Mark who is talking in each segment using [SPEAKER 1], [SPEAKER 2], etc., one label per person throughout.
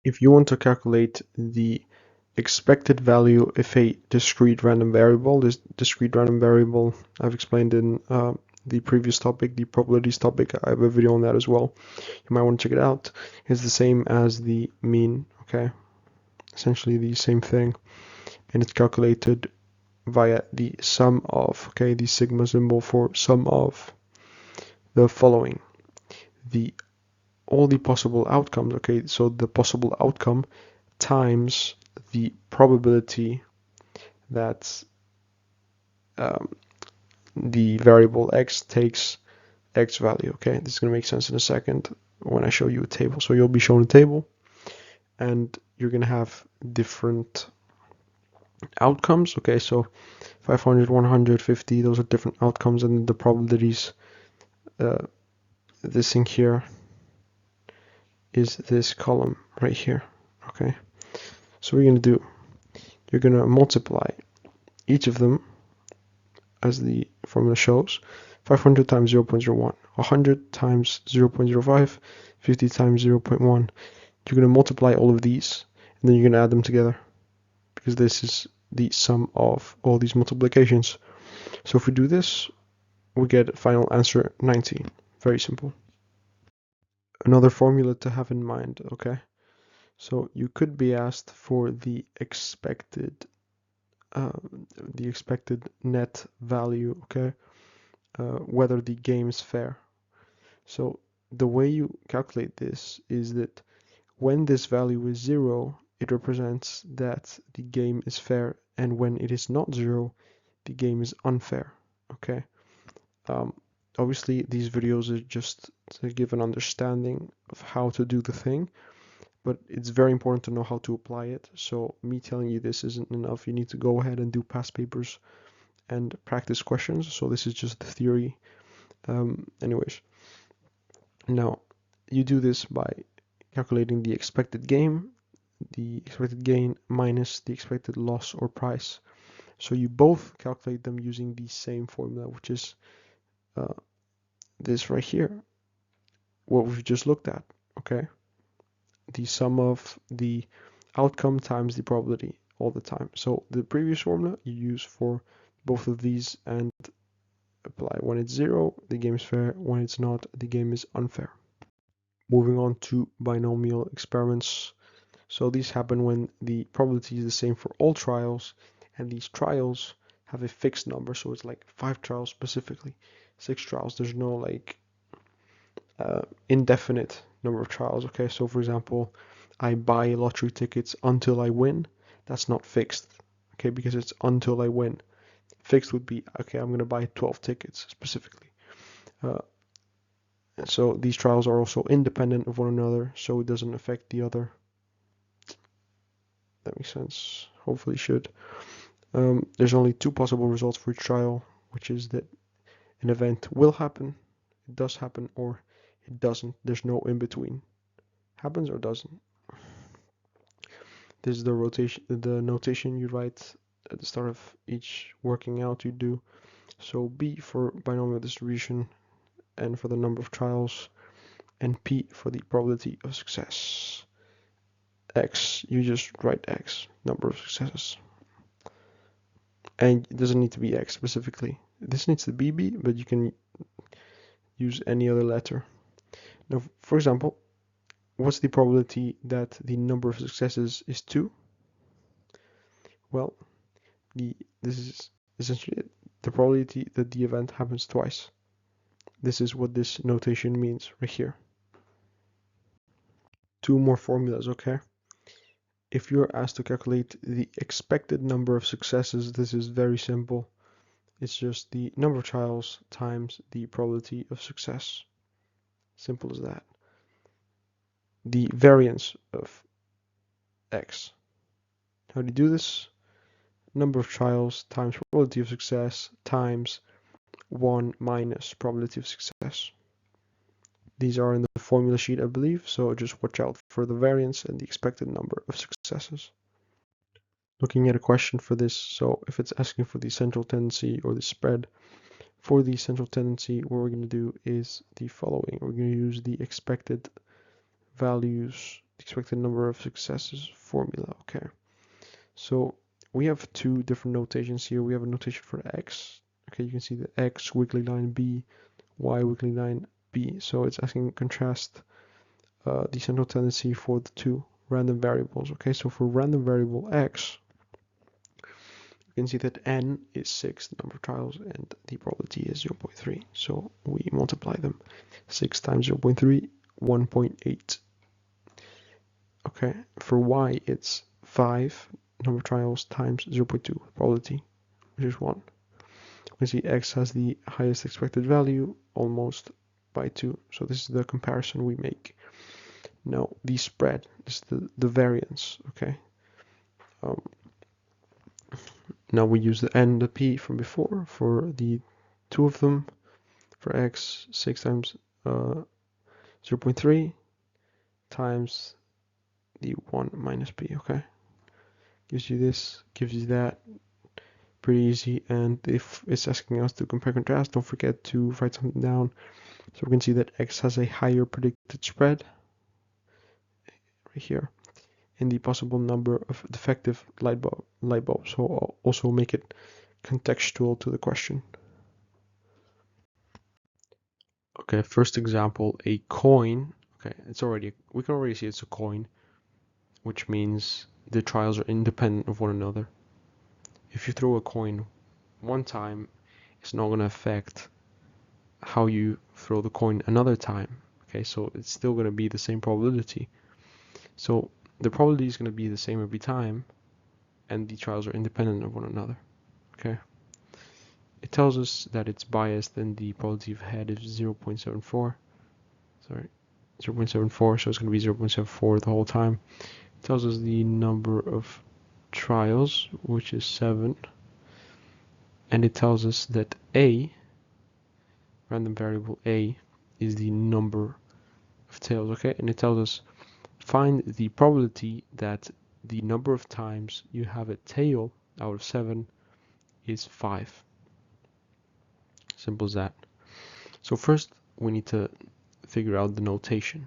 [SPEAKER 1] If you want to calculate the expected value of a discrete random variable, this discrete random variable I've explained in the previous topic, the probabilities topic. I have a video on that as well. You might want to check it out. It's the same as the mean, okay? Essentially the same thing. And it's calculated via the sum of, okay, the sigma symbol for sum of the following. All the possible outcomes, okay? So the possible outcome times the probability that the variable x takes x value, okay? This is going to make sense in a second when I show you a table. So you'll be shown a table and you're going to have different outcomes, okay? So 500, 150, those are different outcomes, and the probabilities, this thing here is this column right here, okay? So what you're going to do, you're going to multiply each of them as the formula shows. 500 times 0.01, 100 times 0.05, 50 times 0.1. You're going to multiply all of these, and then you're going to add them together, because this is the sum of all these multiplications. So if we do this, we get final answer 19. Very simple. Another formula to have in mind, okay? So you could be asked for the expected net value, okay? Whether the game is fair. So the way you calculate this is that when this value is 0, it represents that the game is fair, and when it is not 0, the game is unfair, okay? Obviously, these videos are just to give an understanding of how to do the thing, but it's very important to know how to apply it. So me telling you this isn't enough. You need to go ahead and do past papers and practice questions. So this is just the theory. Anyways, now you do this by calculating the expected gain minus the expected loss or price. So you both calculate them using the same formula, which is this right here, what we've just looked at, okay? The sum of the outcome times the probability all the time. So the previous formula you use for both of these and apply. When it's 0, the game is fair. When it's not, the game is unfair. Moving on to binomial experiments. So these happen when the probability is the same for all trials, and these trials have a fixed number. So it's like 5 trials specifically, 6 trials. There's no like indefinite number of trials, okay? So for example, I buy lottery tickets until I win. That's not fixed, okay, because it's until I win. Fixed would be, okay, I'm going to buy 12 tickets specifically. So these trials are also independent of one another, so it doesn't affect the other. That makes sense. Hopefully it should. There's only 2 possible results for each trial, which is that an event will happen, it does happen, or it doesn't. There's no in between. Happens or doesn't. This is the notation you write at the start of each working out you do. So B for binomial distribution, N for the number of trials, and P for the probability of success. X, you just write X, number of successes. And it doesn't need to be X specifically. This needs to be B, but you can use any other letter. Now, for example, what's the probability that the number of successes is 2? Well, this is essentially the probability that the event happens twice. This is what this notation means right here. 2 more formulas, okay? If you're asked to calculate the expected number of successes, this is very simple. It's just the number of trials times the probability of success. Simple as that. The variance of x. How do you do this? Number of trials times probability of success times 1 minus probability of success. These are in the formula sheet, I believe, so just watch out for the variance and the expected number of successes. Looking at a question for this, so if it's asking for the central tendency or the spread, for the central tendency, what we're going to do is the following. We're going to use the expected values expected number of successes formula. Okay, so we have two different notations here. We have a notation for x. Okay, you can see the x wiggly line b, y wiggly line b. So it's asking contrast the central tendency for the two random variables. Okay, so for random variable x, you can see that n is 6, the number of trials, and the probability is 0.3. So we multiply them. 6 times 0.3, 1.8. Okay, for y it's 5, number of trials, times 0.2, probability, which is 1. We see x has the highest expected value, almost by 2. So this is the comparison we make. Now the spread is the variance. Okay. Now we use the n and the p from before for the two of them. For x, 6 times 0.3 times the 1 minus p. Okay. Gives you this, gives you that. Pretty easy. And if it's asking us to compare contrast, don't forget to write something down. So we can see that x has a higher predicted spread right here in the possible number of defective light bulbs. So I'll also make it contextual to the question. Okay, first example, a coin. Okay, we can already see it's a coin, which means the trials are independent of one another. If you throw a coin one time, it's not going to affect how you throw the coin another time. Okay, so it's still going to be the same probability. So the probability is going to be the same every time, and the trials are independent of one another. Okay. It tells us that it's biased and the probability of head is 0.74. Sorry, 0.74, so it's going to be 0.74 the whole time. It tells us the number of trials, which is 7. And it tells us that A, random variable A, is the number of tails, okay? And it tells us find the probability that the number of times you have a tail out of 7 is 5. Simple as that. So first we need to figure out the notation.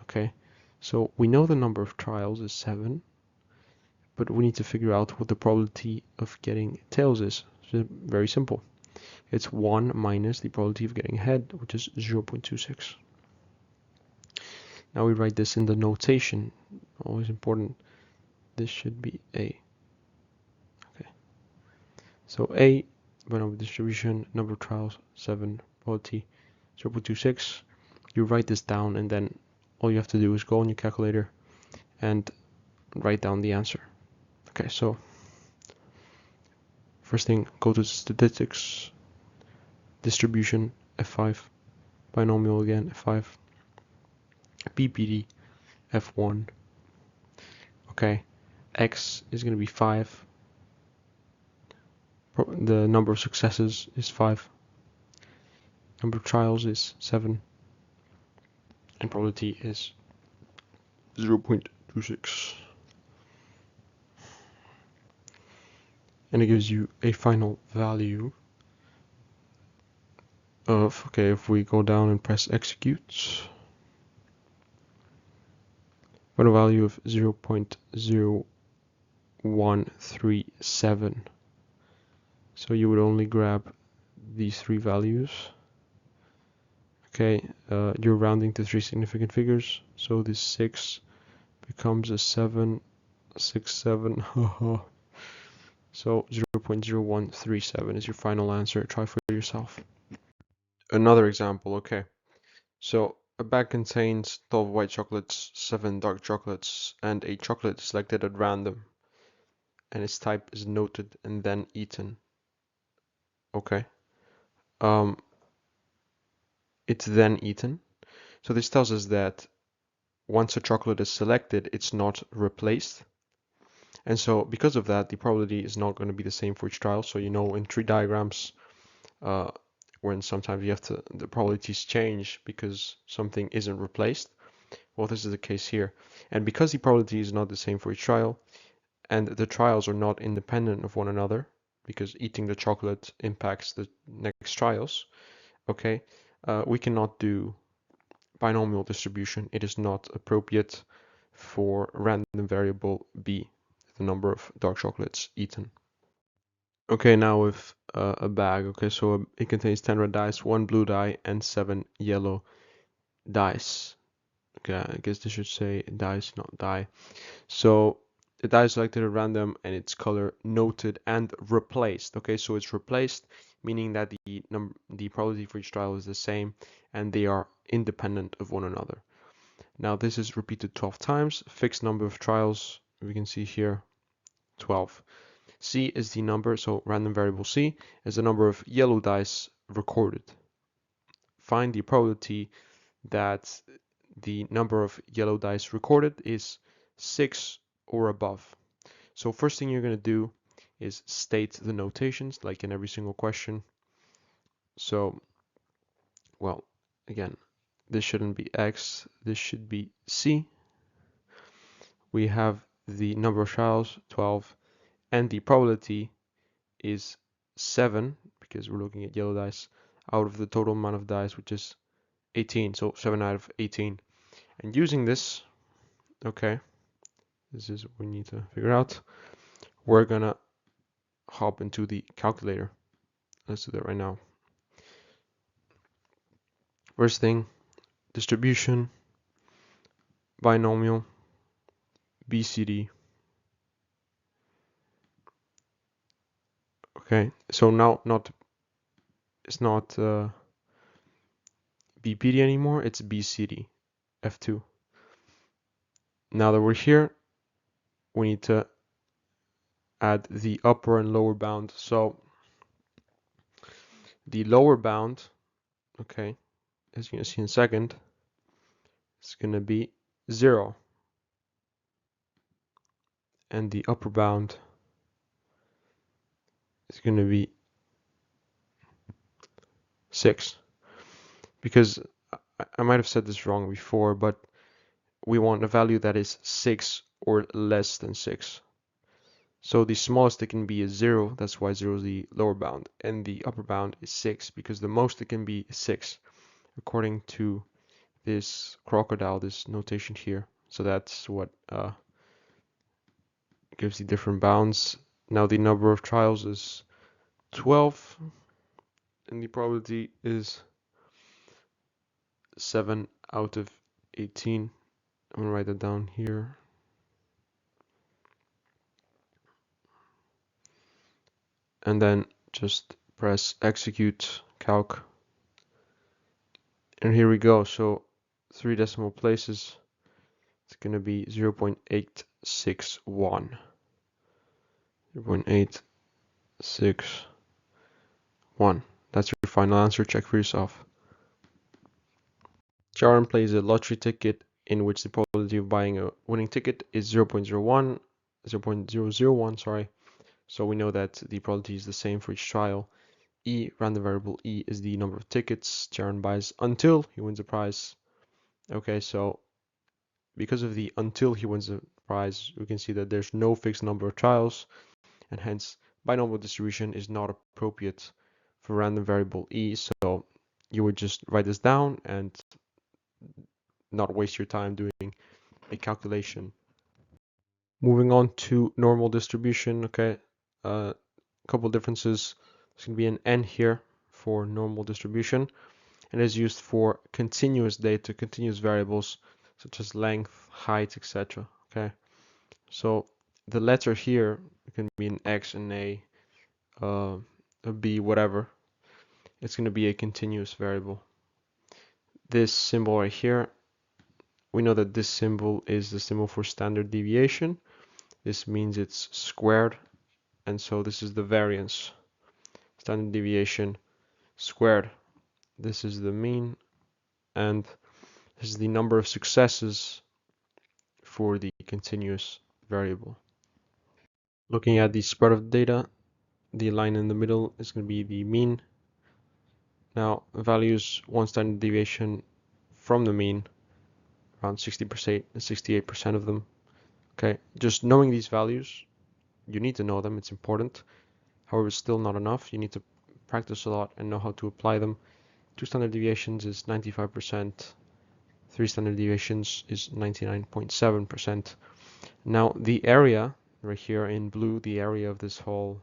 [SPEAKER 1] Okay, so we know the number of trials is 7, but we need to figure out what the probability of getting tails is. So very simple. It's 1 minus the probability of getting head, which is 0.26. Now we write this in the notation. Always important. This should be A. Okay. So A, binomial distribution, number of trials, 7, probability 0.26. You write this down, and then all you have to do is go on your calculator and write down the answer. Okay, so first thing, go to statistics, distribution, F5, binomial again, F5, PPD, F1. Okay, X is going to be 5. The number of successes is 5. Number of trials is 7. And probability is 0.26. And it gives you a final value of, okay, if we go down and press execute, final value of 0.0137. So you would only grab these three values. Okay, you're rounding to 3 significant figures, so this 6 becomes a 7, 6, 7, so 0.0137 is your final answer. Try for yourself. Another example, okay. So a bag contains 12 white chocolates, 7 dark chocolates, and a chocolate selected at random, and its type is noted and then eaten. Okay. It's then eaten. So this tells us that once a chocolate is selected, it's not replaced. And so because of that, the probability is not going to be the same for each trial. So you know in tree diagrams, when sometimes you have to, the probabilities change because something isn't replaced. Well, this is the case here. And because the probability is not the same for each trial, and the trials are not independent of one another, because eating the chocolate impacts the next trials, okay, we cannot do binomial distribution. It is not appropriate for random variable b, the number of dark chocolates eaten. Okay, now with a bag. Okay, so it contains 10 red dice, 1 blue die, and 7 yellow dice. Okay, I guess this should say dice, not die. So the die is selected at random and its color noted and replaced. Okay, so it's replaced, meaning that the probability for each trial is the same and they are independent of one another. Now this is repeated 12 times. Fixed number of trials, we can see here, 12. C is the number, so random variable C is the number of yellow dice recorded. Find the probability that the number of yellow dice recorded is 6 or above. So first thing you're going to do is state the notations like in every single question. So, well, again, this shouldn't be X, this should be C. We have the number of trials, 12, and the probability is 7, because we're looking at yellow dice, out of the total amount of dice, which is 18, so 7 out of 18. And using this, okay, this is what we need to figure out. We're gonna hop into the calculator. Let's do that right now. First thing, distribution, binomial, BCD. Okay, so now it's not BPD anymore, it's BCD, F2. Now that we're here, we need to add the upper and lower bound. So the lower bound, okay, as you're gonna see in a second, it's gonna be 0. And the upper bound is gonna be 6. Because I might have said this wrong before, but we want a value that is 6 or less than 6. So the smallest it can be is 0, that's why 0 is the lower bound, and the upper bound is 6, because the most it can be is 6, according to this crocodile, this notation here. So that's what gives the different bounds. Now the number of trials is 12, and the probability is 7 out of 18. I'm gonna write that down here. And then just press execute calc. And here we go. So 3 decimal places. It's gonna be 0.861. 0.861. That's your final answer. Check for yourself. Sharon plays a lottery ticket in which the probability of buying a winning ticket is 0.01, 0.001, sorry. So we know that the probability is the same for each trial. E, random variable E, is the number of tickets Sharon buys until he wins a prize. Okay, so because of the until he wins a prize, we can see that there's no fixed number of trials, and hence binomial distribution is not appropriate for random variable E. So you would just write this down and not waste your time doing a calculation. Moving on to normal distribution, okay, a couple differences. There's going to be an N here for normal distribution, and is used for continuous data, continuous variables such as length, height, etc. Okay, so the letter here can be an X, an a B, whatever. It's going to be a continuous variable. This symbol right here, we know that this symbol is the symbol for standard deviation. This means it's squared, and so this is the variance. Standard deviation squared. This is the mean, and this is the number of successes for the continuous variable. Looking at the spread of data, the line in the middle is going to be the mean. Now, values one standard deviation from the mean, around 60%, 68% of them. Okay, just knowing these values, you need to know them, it's important. However, it's still not enough. You need to practice a lot and know how to apply them. 2 standard deviations is 95%. 3 standard deviations is 99.7%. Now the area right here in blue, the area of this whole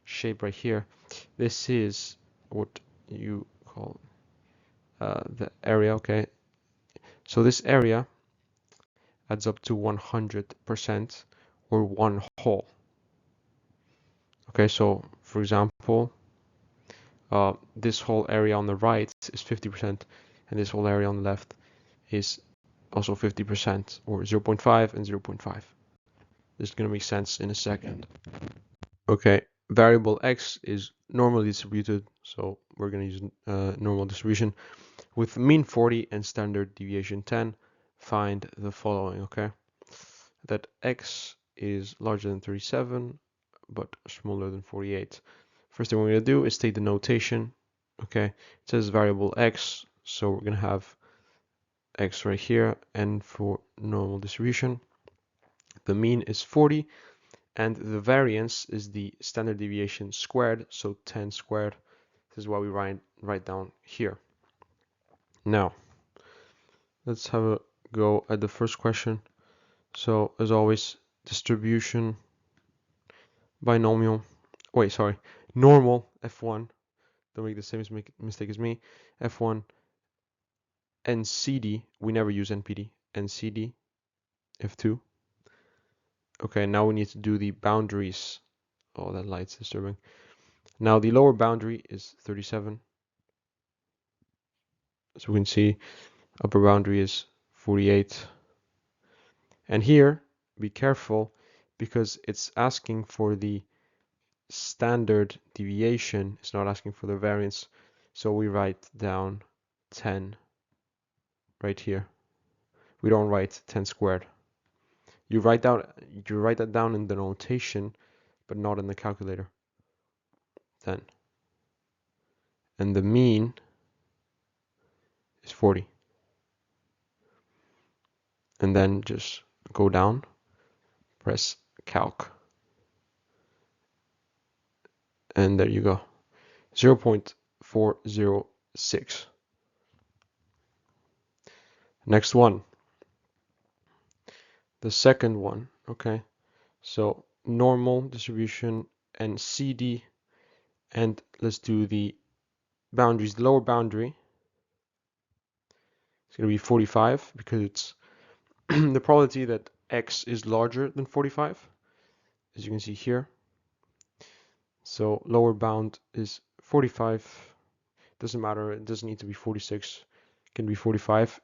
[SPEAKER 1] shape right here, this is what you call the area, okay? So this area adds up to 100% or one whole. Okay, so for example, this whole area on the right is 50%, and this whole area on the left is also 50%, or 0.5 and 0.5. This is going to make sense in a second. Okay, variable x is normally distributed, so we're going to use normal distribution. With mean 40 and standard deviation 10, find the following, okay? That x is larger than 37, but smaller than 48. First thing we're going to do is take the notation, okay? It says variable x, so we're going to have x right here, and for normal distribution, the mean is 40, and the variance is the standard deviation squared, so 10 squared. This is what we write down here. Now, let's have a go at the first question. So, as always, distribution, binomial, normal, F1, don't make the same mistake as me, F1, NCD, we never use NPD, NCD, F2. Okay, now we need to do the boundaries. Oh, that light's disturbing. Now the lower boundary is 37. So we can see upper boundary is 48. And here, be careful because it's asking for the standard deviation. It's not asking for the variance. So we write down 10 right here. We don't write 10 squared. You write that down in the notation, but not in the calculator. 10. And the mean is 40. And then just go down, press calc. And there you go. 0.406. Next one. The second one, okay? So normal distribution and CD, and let's do the boundaries. The lower boundary is going to be 45 because it's the probability that x is larger than 45, as you can see here. So lower bound is 45. Doesn't matter, it doesn't need to be 46, it can be 45.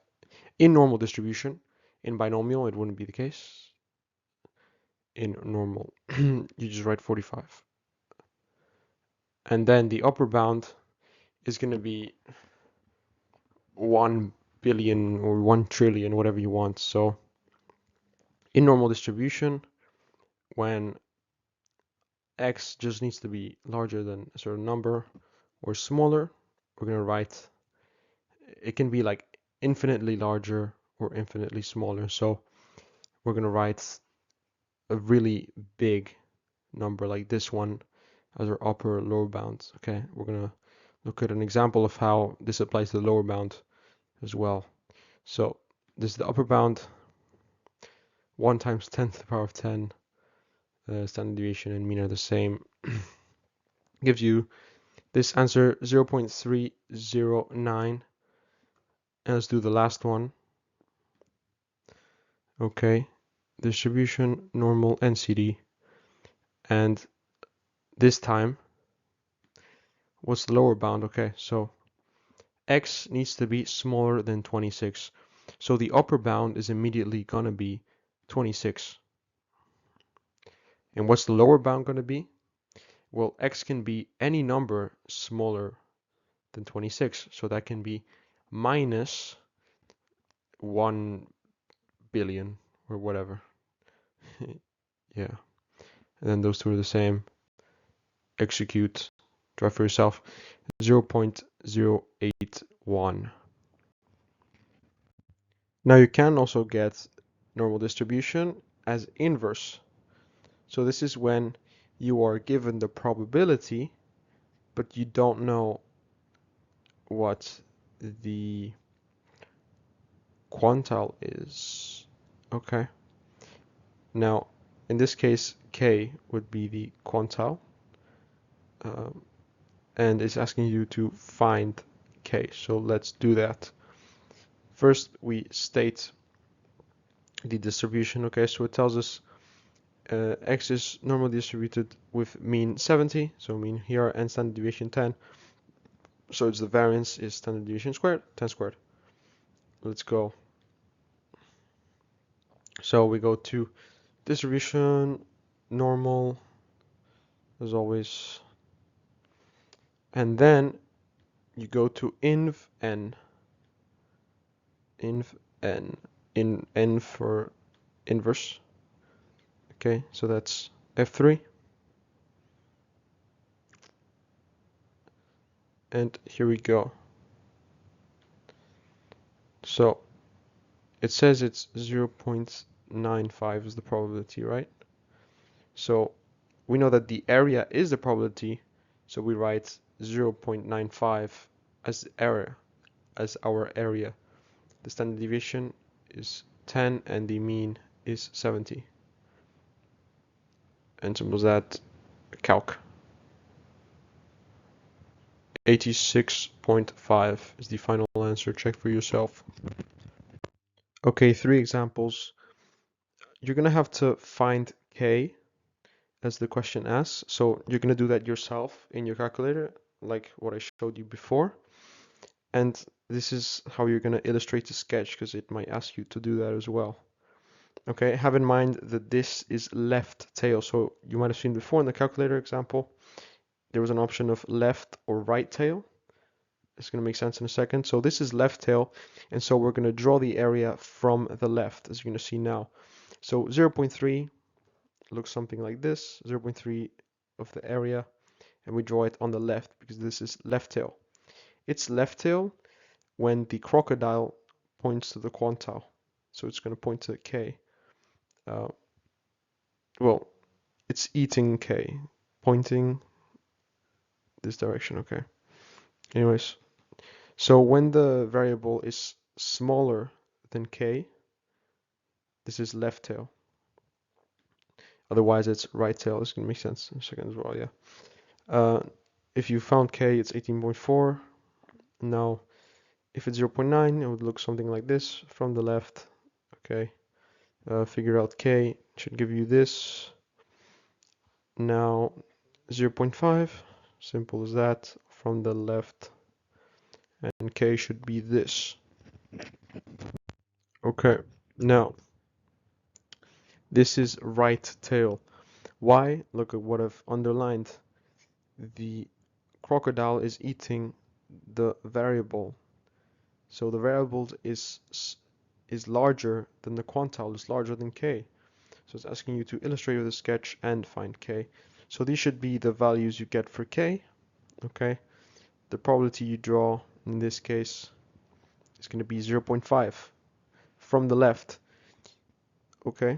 [SPEAKER 1] In normal distribution, in binomial, it wouldn't be the case. In normal, you just write 45. And then the upper bound is going to be 1 billion or 1 trillion, whatever you want. So in normal distribution, when x just needs to be larger than a certain number or smaller, we're going to write, it can be like infinitely larger or infinitely smaller. So we're going to write a really big number like this one as our upper or lower bounds. Okay, we're going to look at an example of how this applies to the lower bound as well. So this is the upper bound, 1 times 10 to the power of 10. Standard deviation and mean are the same. Gives you this answer 0.309. And let's do the last one. Okay, distribution, normal, NCD. And this time, what's the lower bound? Okay, so x needs to be smaller than 26. So the upper bound is immediately going to be 26. And what's the lower bound going to be? Well, x can be any number smaller than 26. So that can be minus 1 billion or whatever. Yeah. And then those two are the same. Execute. Try for yourself. 0.081. Now you can also get normal distribution as inverse. So this is when you are given the probability, but you don't know what the quantile is. Okay. Now, in this case, k would be the quantile, um, and it's asking you to find k. So let's do that. First, we state the distribution. Okay, so it tells us x is normally distributed with mean 70, so mean here and standard deviation 10. So it's the variance is standard deviation squared, 10 squared. Let's go. So we go to distribution, normal, as always, and then you go to inv n, inv n, in n for inverse. Okay, so that's f3, and here we go. So it says it's 0.95 is the probability, right? So we know that the area is the probability, so we write 0.95 as area, as our area. The standard deviation is 10 and the mean is 70. And simple as that, calc. 86.5 is the final answer. Check for yourself. Okay, 3 examples. You're gonna have to find k as the question asks. So you're gonna do that yourself in your calculator, like what I showed you before. And this is how you're gonna illustrate the sketch, because it might ask you to do that as well. Okay, have in mind that this is left tail. So you might have seen before in the calculator example, there was an option of left or right tail. It's going to make sense in a second. So this is left tail, and so we're going to draw the area from the left, as you're going to see now. So 0.3 looks something like this, 0.3 of the area, and we draw it on the left because this is left tail. It's left tail when the crocodile points to the quantile. So it's going to point to k. Well, it's eating k, pointing this direction, okay. Anyways, so when the variable is smaller than k, this is left tail. Otherwise, it's right tail. It's going to make sense in a second as well, yeah. If you found k, it's 18.4. Now, if it's 0.9, it would look something like this from the left. Okay. Figure out k. It should give you this. Now, 0.5. Simple as that. From the left. And k should be this. Okay. Now, this is right tail. Why? Look at what I've underlined. The crocodile is eating the variable. So the variable is larger than the quantile, is larger than k. So it's asking you to illustrate with a sketch and find k. So these should be the values you get for k. Okay. The probability you draw in this case is going to be 0.5 from the left. Okay.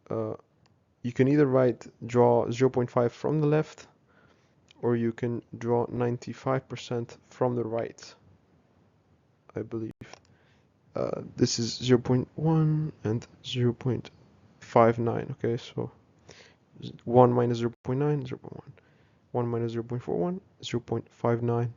[SPEAKER 1] You can either draw 0.5 from the left, or you can draw 95% from the right, I believe. This is 0.1 and 0.59. Okay, so 1 minus 0.9, 0.1. 1 minus 0.41, 0.59.